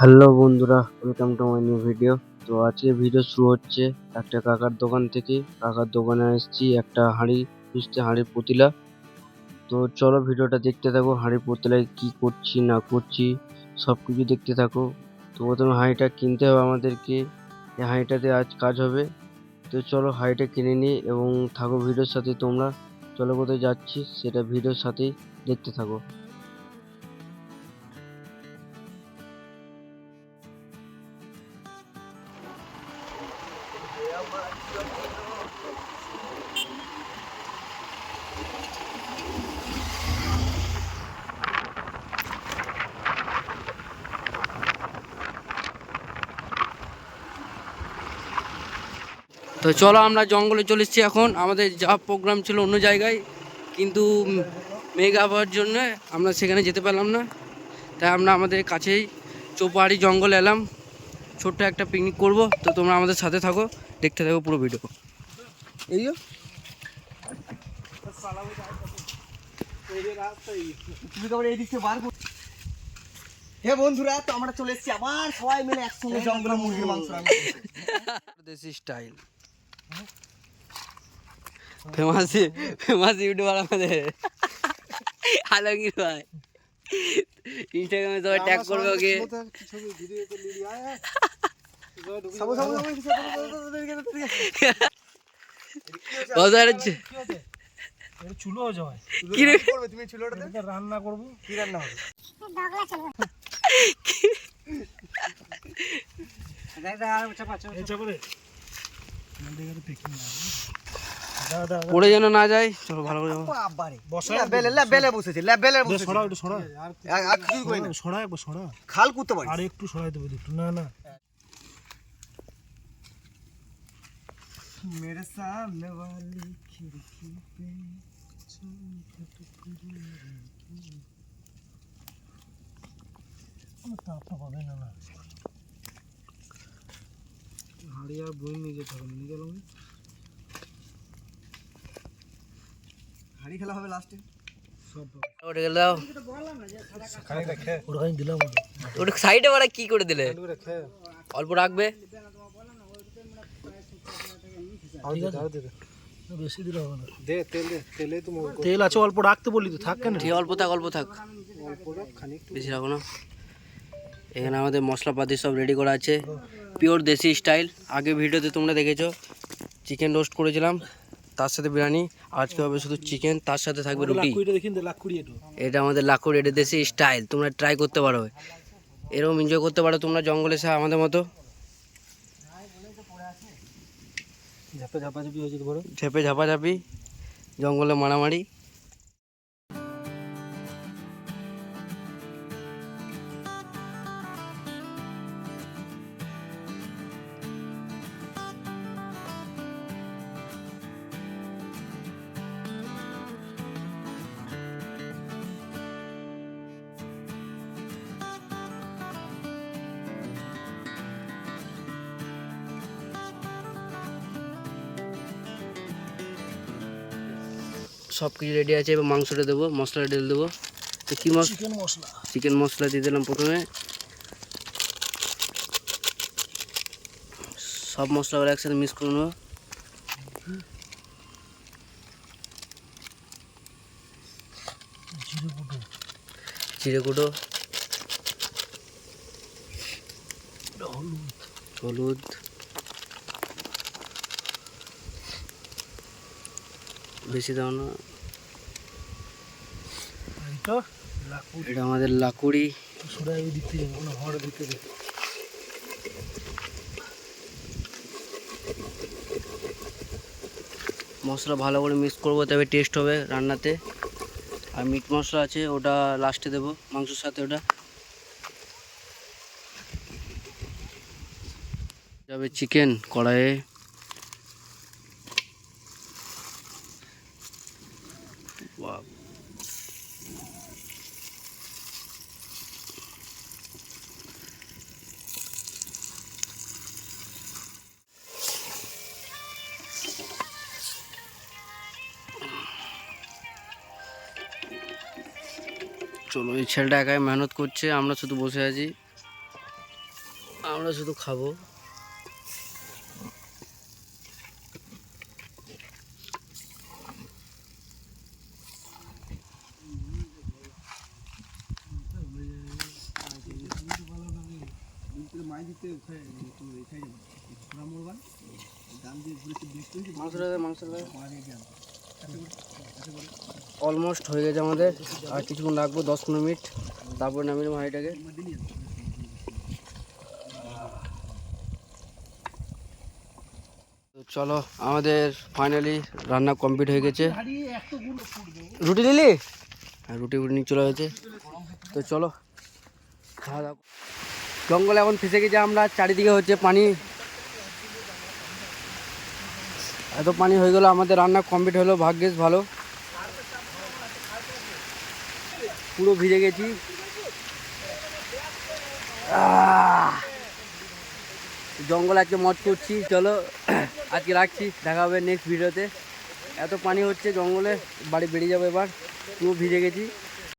Hello বন্ধুরা, welcome to my new video. তো আজকে ভিডিও শুরু হচ্ছে একটা কাকার দোকান থেকে। কাকার দোকানে এসেছি একটা হাঁড়ি খুঁজতে, হাঁড়ির পতিলা। তো চলো ভিডিওটা দেখতে থাকো, হাঁড়ির পতিলায় কি করছি না করছি সবকিছু দেখতে থাকো। তো প্রথমে হাঁড়িটা কিনতে হবে আমাদেরকে, এই হাঁড়িটাতে আজ কাজ হবে। তো চলো হাঁড়িটা কিনে নিই এবং থাকো ভিডিওর সাথে তোমরা। চলো কোথায় যাচ্ছি সেটা ভিডিওর সাথেই দেখতে থাকো। তো চলো আমরা জঙ্গলে চলে এসেছি এখন। আমাদের যা প্রোগ্রাম ছিল অন্য জায়গায়, কিন্তু মেঘ আবহাওয়ার জন্য আমরা সেখানে যেতে পারলাম না। তাই আমরা আমাদের কাছেই চৌপাহাড়ি জঙ্গল এলাম, ছোট্ট একটা পিকনিক করব। তো তোমরা আমাদের সাথে থাকো, দেখতে থাকো পুরো ভিডিও। এই হে বন্ধুরা, তো আমরা চলে এসেছি আবার সবাই মিলে একসঙ্গে জঙ্গলে মুরগির মাংস রান্না করতে। দেশি স্টাইল, ফেমাস ফেমাস ইউটিউবার আমাদের আলমগীর ভাই। ইনস্টাগ্রামে সবাই ট্যাগ করবে ওকে। চুলো জয় কি রে করবে তুমি? চুলোটাতে রান্না করবো। কি রান্না হবে? পড়ে যেন না যায়। চলো ভালো করে বেলে বসেছি, বেলে বসেছি। খাল কুততে পারি। আর একটু সরাই দেবো একটু। না না मेरे सामने वाली खिड़की पे তাপটা পাবে না না। হাড়ি আর বই নিয়ে যেতে হবে, নিয়ে গেলাম। হাড়ি খেলা হবে লাস্টে। সব ওটা গেল দাও, খাই রেখে ওখানে দিলাম। ওটা সাইডে বাড়া কি করে দিলে? রেখে অল্প রাখবে। বেশি দিলে হবে না। দে তেল, দে তেলে তো তেল আছে, অল্প রাখতে বললি তো। থাক কেন? ঠিক, অল্প থাক অল্প থাক, বেশি রাখো না। এখানে আমাদের মশলাপাতি সব রেডি করা আছে, পিওর দেশি স্টাইল। আগে ভিডিওতে তোমরা দেখেছো চিকেন রোস্ট করেছিলাম, তার সাথে বিরিয়ানি। আজকে হবে শুধু চিকেন, তার সাথে থাকবে রুটি। এটা আমাদের লাকুড়ি, এটা দেশি স্টাইল, তোমরা ট্রাই করতে পারো। এরকম এনজয় করতে পারো তোমরা জঙ্গলে এসে আমাদের মতো। ঝেপে ঝাপাঝাপি, জঙ্গলে মারামারি। সব কিছু রেডি আছে, এবার মাংসটা দেবো, মশলাটা ঢেলে দেবো। তো কী মশলা? চিকেন মশলা দিয়ে দিলাম প্রথমে। সব মশলাগুলো একসাথে মিক্স করে নেবো। জিরে গুঁড়ো, হলুদ, বেশি দাও না। এটা আমাদের লাকুড়ি। মশলা ভালো করে মিক্স করবো, তবে টেস্ট হবে রান্নাতে। আর মিট মশলা আছে, ওটা লাস্টে দেবো মাংসের সাথে। ওটা যাবে চিকেন কড়াইয়ে। চলো, এই ছেলেটা একাই মেহনত করছে, আমরা শুধু বসে আছি। আমরা শুধু খাবো। অলমোস্ট হয়ে গেছে আমাদের, আর কিছুক্ষণ রাখবো 10-15 মিনিট, তারপরে নামিয়ে নেবো হাঁড়িটাকে। তো চলো, আমাদের ফাইনালি রান্না কমপ্লিট হয়ে গেছে। রুটি নিলি? হ্যাঁ, রুটি নিয়ে চলে হয়েছে। তো চলো খাওয়া দাওয়া। জঙ্গলে এখন ফেসে গেছে আমরা, চারিদিকে হচ্ছে পানি, এত পানি হয়ে গেল, আমাদের রান্না কমপ্লিট হলো, ভাগ্যেস ভালো। পুরো ভিজে গেছি। জঙ্গল আজকে মজ করছি। চলো আজকে রাখছি, দেখা হবে নেক্সট ভিডিওতে। এত পানি হচ্ছে জঙ্গলে, বাড়ি বেরিয়ে যাবো এবার, পুরো ভিজে গেছি।